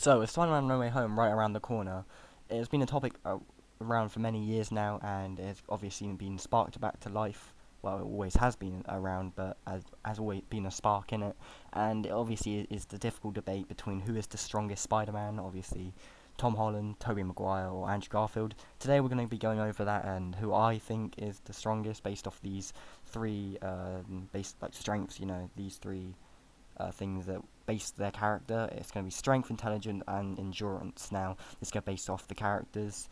So, with Spider-Man No Way Home right around the corner, it's been a topic around for many years now, and it's obviously been sparked back to life. Well, it always has been around, but has always been a spark in it. And it obviously is the difficult debate between who is the strongest Spider-Man. Obviously, Tom Holland, Tobey Maguire, or Andrew Garfield. Today, we're going to be going over that and who I think is the strongest based off these three based like strengths. These three things that base their character. It's going to be strength, intelligence, and endurance. Now, this is based off the characters,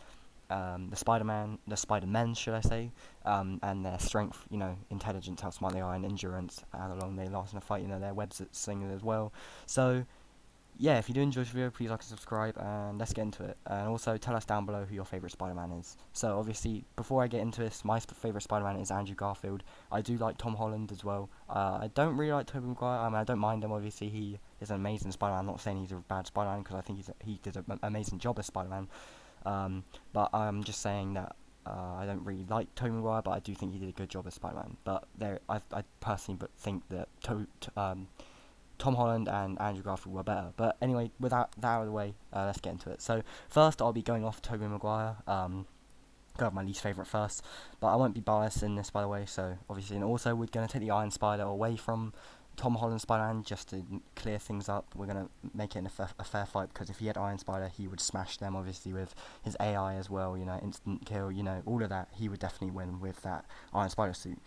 the Spider-Men, should I say, and their strength, intelligence, how smart they are, and endurance, how long they last in a fight, their webs singing as well. So, yeah, if you do enjoy this video, please like and subscribe, and let's get into it. And also, tell us down below who your favourite Spider-Man is. So, obviously, before I get into this, my favourite Spider-Man is Andrew Garfield. I do like Tom Holland as well. I don't really like Tobey Maguire. I mean, I don't mind him, obviously. He is an amazing Spider-Man. I'm not saying he's a bad Spider-Man, because I think he did an amazing job as Spider-Man. But I'm just saying that I don't really like Tobey Maguire, but I do think he did a good job as Spider-Man. But I personally think that Tom Holland and Andrew Garfield were better. But anyway, with that out of the way, let's get into it. So first, I'll be going off Tobey Maguire. Go with my least favourite first, but I won't be biased in this, by the way. So obviously, and also we're going to take the Iron Spider away from Tom Holland Spider-Man just to clear things up. We're going to make it a fair fight, because if he had Iron Spider, he would smash them, obviously, with his AI as well, instant kill, all of that. He would definitely win with that Iron Spider suit.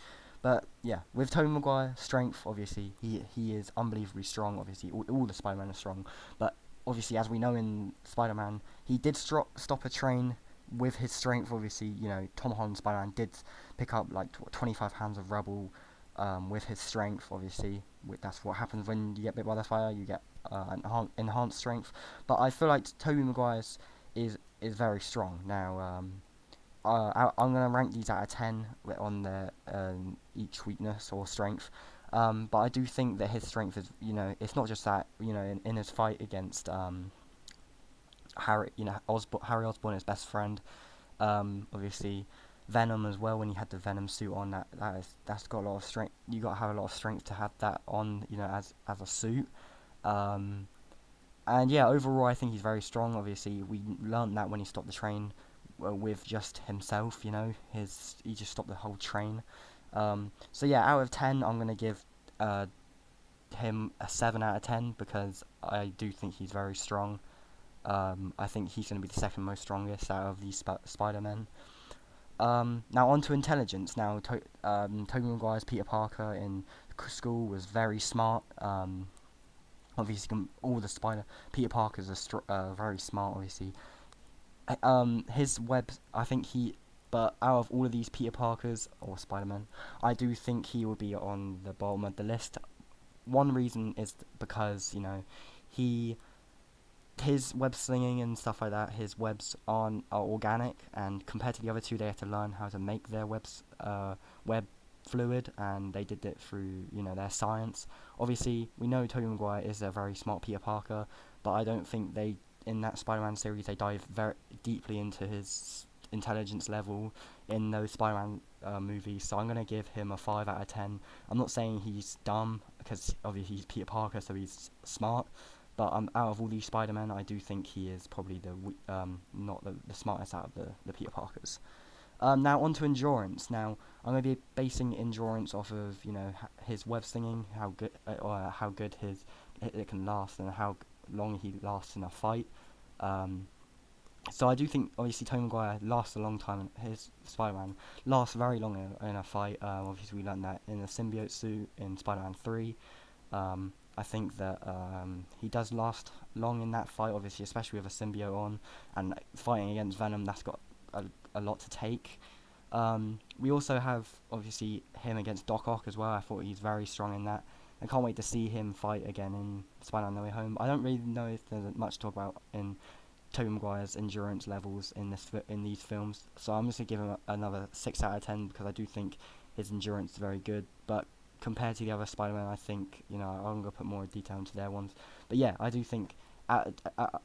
But yeah, with Tobey Maguire, strength, obviously, he is unbelievably strong. Obviously, all the Spider-Man are strong. But obviously, as we know in Spider-Man, he did stop a train with his strength. Obviously, Tom Holland Spider-Man did pick up like 25 pounds of rubble with his strength. Obviously, that's what happens when you get bit by the fire. You get enhanced strength. But I feel like Tobey Maguire's is very strong. Now, I'm going to rank these out of 10 on their each weakness or strength. But I do think that his strength is, it's not just that, in his fight against Harry Osborn, his best friend, obviously Venom as well, when he had the Venom suit on, that's got a lot of strength. You got to have a lot of strength to have that on, as a suit. And yeah, overall, I think he's very strong. Obviously, we learned that when he stopped the train with just himself. He just stopped the whole train. So yeah, out of 10, I'm gonna give him a 7 out of 10, because I do think he's very strong. I think he's gonna be the second most strongest out of these Spider-Men. Now on to intelligence. Now, Tobey Maguire's Peter Parker in school was very smart. Obviously, all the Peter Parkers are very smart. Obviously, his webs, I think but out of all of these Peter Parkers or Spider-Man, I do think he will be on the bottom of the list. One reason is because his web slinging and stuff like that, his webs are organic, and compared to the other two, they have to learn how to make their web fluid, and they did it through their science. Obviously, we know Tobey Maguire is a very smart Peter Parker, but I don't think in that Spider-Man series they dive very deeply into his intelligence level in those Spider-Man movies. So I'm gonna give him a 5 out of 10. I'm not saying he's dumb, because obviously he's Peter Parker, so he's smart. But out of all these Spider-Men, I do think he is probably not the smartest out of the Peter Parkers. Now on to endurance. Now I'm going to be basing endurance off of his web slinging, how good it can last, and how long he lasts in a fight. So I do think obviously Tobey Maguire lasts a long time. His Spider-Man lasts very long in a fight. Obviously we learned that in the symbiote suit in Spider-Man 3. I think that he does last long in that fight, obviously, especially with a symbiote on, and fighting against Venom, that's got a lot to take. We also have, obviously, him against Doc Ock as well. I thought he's very strong in that. I can't wait to see him fight again in Spider-Man No Way Home. I don't really know if there's much to talk about in Tobey Maguire's endurance levels in these films, so I'm just going to give him another 6 out of 10, because I do think his endurance is very good. But compared to the other Spider-Man, I think, I'm going to put more detail into their ones. But yeah, I do think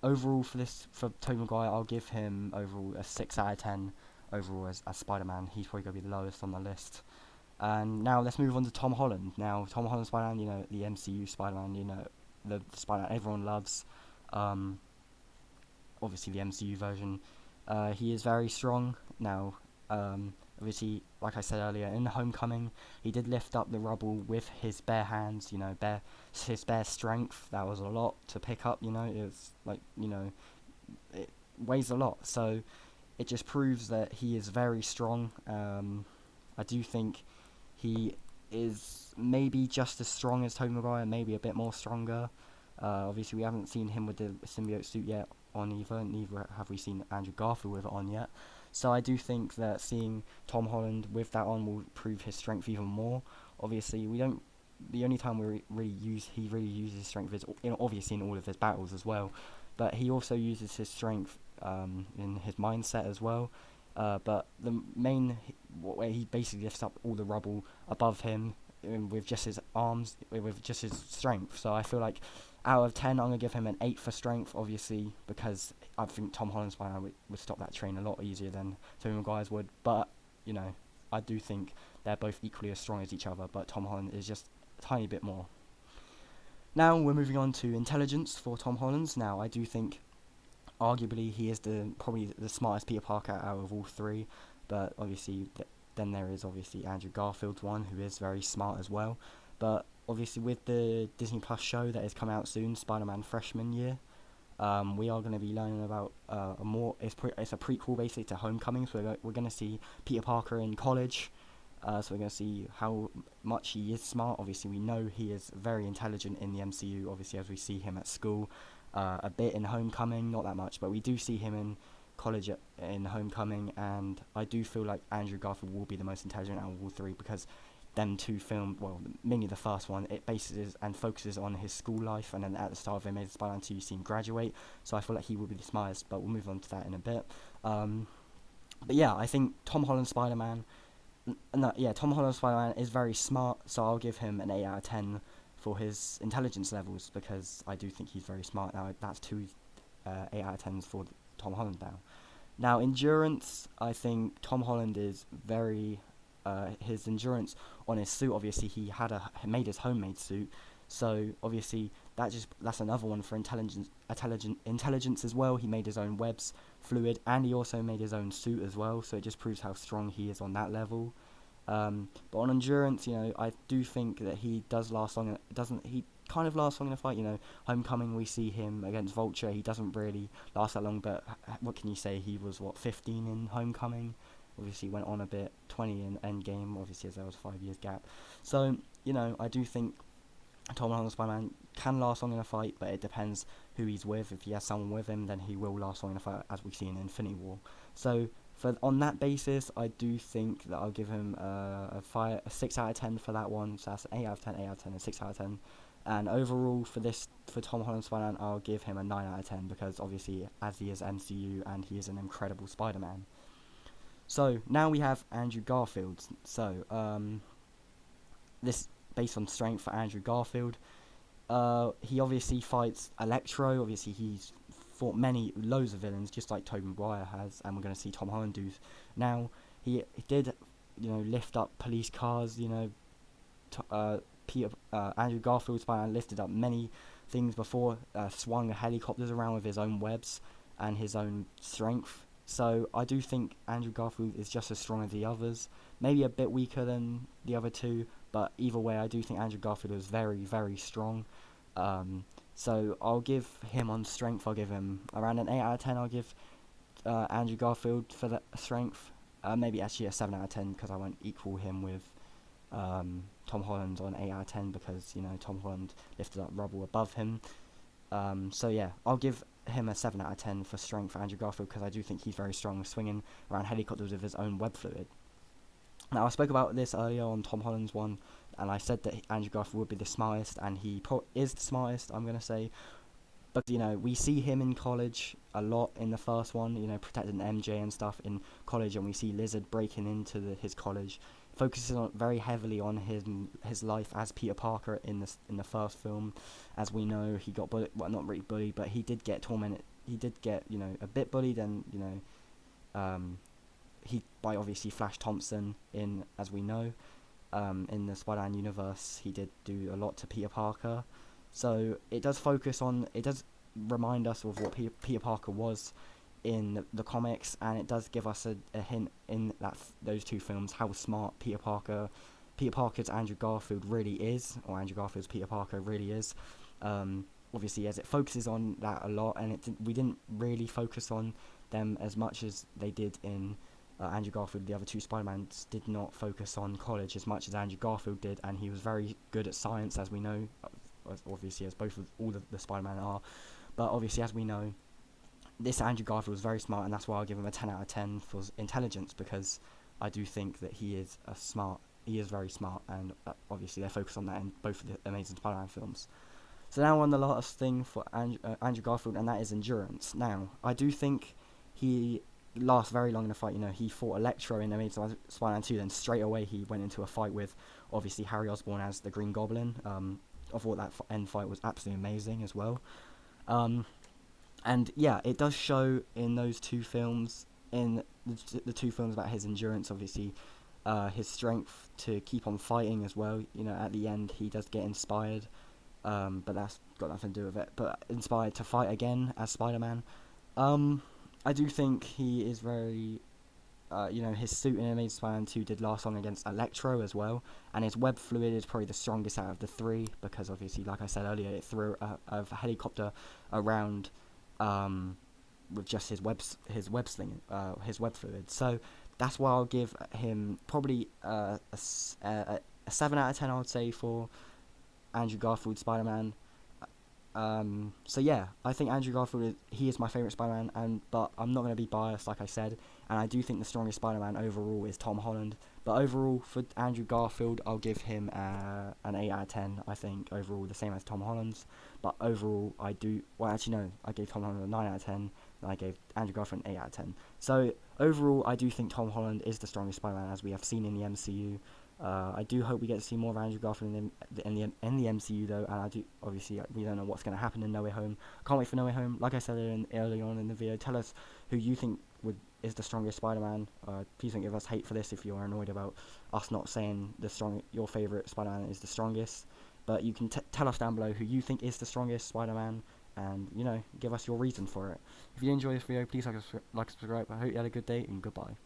overall for Tobey Maguire, I'll give him overall a 6 out of 10 overall as Spider-Man. He's probably going to be the lowest on the list. And now let's move on to Tom Holland. Now, Tom Holland Spider-Man, the MCU Spider-Man, the Spider-Man everyone loves. obviously the MCU version, he is very strong. Now, obviously, like I said earlier, in Homecoming, he did lift up the rubble with his bare hands, his bare strength. That was a lot to pick up, it was like, it weighs a lot. So it just proves that he is very strong. I do think he is maybe just as strong as Tobey Maguire, maybe a bit more stronger. Obviously, we haven't seen him with the symbiote suit yet on either, neither have we seen Andrew Garfield with it on yet. So I do think that seeing Tom Holland with that on will prove his strength even more. Obviously, we don't. The only time he really uses his strength is obviously in all of his battles as well, but he also uses his strength in his mindset as well. But the main where he basically lifts up all the rubble above him with just his arms, with just his strength. So I feel like out of 10, I'm gonna give him an 8 for strength, obviously, because I think Tom Holland's Spider-Man would stop that train a lot easier than Tobey Maguire's would. But I do think they're both equally as strong as each other, but Tom Holland is just a tiny bit more. Now we're moving on to intelligence for Tom Holland's. Now I do think, arguably, he is probably the smartest Peter Parker out of all three, but obviously then there is obviously Andrew Garfield's one, who is very smart as well. But obviously with the Disney Plus show that is coming out soon, Spider-Man Freshman Year, we are going to be learning about it's a prequel basically to Homecoming, so we're going to see Peter Parker in college. So we're going to see how much he is smart. Obviously we know he is very intelligent in the MCU, obviously, as we see him at school, a bit in Homecoming, not that much, but we do see him in college in Homecoming, and I do feel like Andrew Garfield will be the most intelligent out of all three, because them two filmed, well, mainly the first one, it bases and focuses on his school life, and then at the start of Amazing Spider-Man 2 you see him graduate, so I feel like he will be the smartest, but we'll move on to that in a bit. But yeah, I think Tom Holland's Spider-Man is very smart, so I'll give him an 8 out of 10 for his intelligence levels, because I do think he's very smart. Now that's two 8 out of 10s for Tom Holland now. Now endurance, I think Tom Holland is very his endurance on his suit, obviously he made his homemade suit, so obviously that's another one for intelligence as well. He made his own webs, fluid, and he also made his own suit as well, so it just proves how strong he is on that level. But on endurance, I do think that he does last long. He kind of lasts long in a fight. Homecoming, we see him against Vulture. He doesn't really last that long, but what can you say? He was 15 in Homecoming. Obviously went on a bit, 20 in Endgame, obviously, as there was a 5 years gap. So I do think Tom Holland's Spider-Man can last long in a fight, but it depends who he's with. If he has someone with him, then he will last long in a fight, as we see in Infinity War. So on that basis, I do think that I'll give him a 6 out of 10 for that one. So that's an 8 out of 10, 8 out of 10, and 6 out of 10. And overall for Tom Holland's Spider-Man, I'll give him a 9 out of 10, because obviously as he is MCU and he is an incredible Spider-Man. So now we have Andrew Garfield. So this based on strength for Andrew Garfield. He obviously fights Electro. Obviously he's fought loads of villains, just like Tobey Maguire has, and we're going to see Tom Holland do now. He did lift up police cars. Andrew Garfield Spider-Man lifted up many things before, swung helicopters around with his own webs and his own strength. So I do think Andrew Garfield is just as strong as the others, maybe a bit weaker than the other two, but either way I do think Andrew Garfield is very, very strong. So I'll give him on strength, I'll give him around an 8 out of 10. I'll give Andrew Garfield for the strength, maybe actually a 7 out of 10, because I won't equal him with Tom Holland on 8 out of 10, because Tom Holland lifted up rubble above him. So yeah, I'll give him a 7 out of 10 for strength for Andrew Garfield, because I do think he's very strong, swinging around helicopters with his own web fluid. Now I spoke about this earlier on Tom Holland's one, and I said that Andrew Garfield would be the smartest, and he is the smartest, I'm going to say. But we see him in college a lot in the first one, protecting MJ and stuff in college, and we see Lizard breaking into his college, focuses very heavily on his life as Peter Parker in the first film. As we know, he got bullied, well, not really bullied, but he did get tormented. He did get a bit bullied, and by obviously Flash Thompson as we know, in the Spider-Man universe, he did do a lot to Peter Parker. So it does focus on remind us of what Peter Parker was in the comics, and it does give us a hint in those two films how smart Peter Parker's Andrew Garfield really is, or Andrew Garfield's Peter Parker really is. Obviously, as it focuses on that a lot, and we didn't really focus on them as much as they did in Andrew Garfield. The other two Spider-Mans did not focus on college as much as Andrew Garfield did, and he was very good at science, as we know, obviously, as all of the Spider-Man are. But obviously, as we know, this Andrew Garfield was very smart, and that's why I'll give him a 10 out of 10 for intelligence, because I do think that he is very smart, and obviously they focus on that in both of the Amazing Spider-Man films. So now on the last thing for Andrew Garfield, and that is endurance. Now, I do think he lasts very long in a fight. You know, he fought Electro in Amazing Spider-Man 2, then straight away he went into a fight with, obviously, Harry Osborn as the Green Goblin. I thought that end fight was absolutely amazing as well. And yeah, it does show in those two films, in the two films about his endurance, obviously, his strength to keep on fighting as well. You know, at the end he does get inspired, but that's got nothing to do with it. But inspired to fight again as Spider-Man. I do think he is very, his suit in Amazing Spider-Man 2 did last long against Electro as well, and his web fluid is probably the strongest out of the three, because obviously, like I said earlier, it threw a helicopter around with just his web fluid. So that's why I'll give him probably a 7 out of 10, I would say, for Andrew Garfield Spider-Man. So yeah, I think Andrew Garfield is my favourite Spider-Man, but I'm not going to be biased, like I said, and I do think the strongest Spider-Man overall is Tom Holland. But overall, for Andrew Garfield, I'll give him an 8 out of 10, I think, overall, the same as Tom Holland's. But overall, I gave Tom Holland a 9 out of 10, and I gave Andrew Garfield an 8 out of 10. So overall, I do think Tom Holland is the strongest Spider-Man, as we have seen in the MCU. I do hope we get to see more of Andrew Garfield in the MCU though, and I do, obviously, we don't know what's going to happen in No Way Home. Can't wait for No Way Home. Like I said early on in the video, tell us who you think is the strongest Spider-Man. Please don't give us hate for this if you're annoyed about us not saying your favourite Spider-Man is the strongest. But you can tell us down below who you think is the strongest Spider-Man, and give us your reason for it. If you enjoyed this video, please like, subscribe. I hope you had a good day, and goodbye.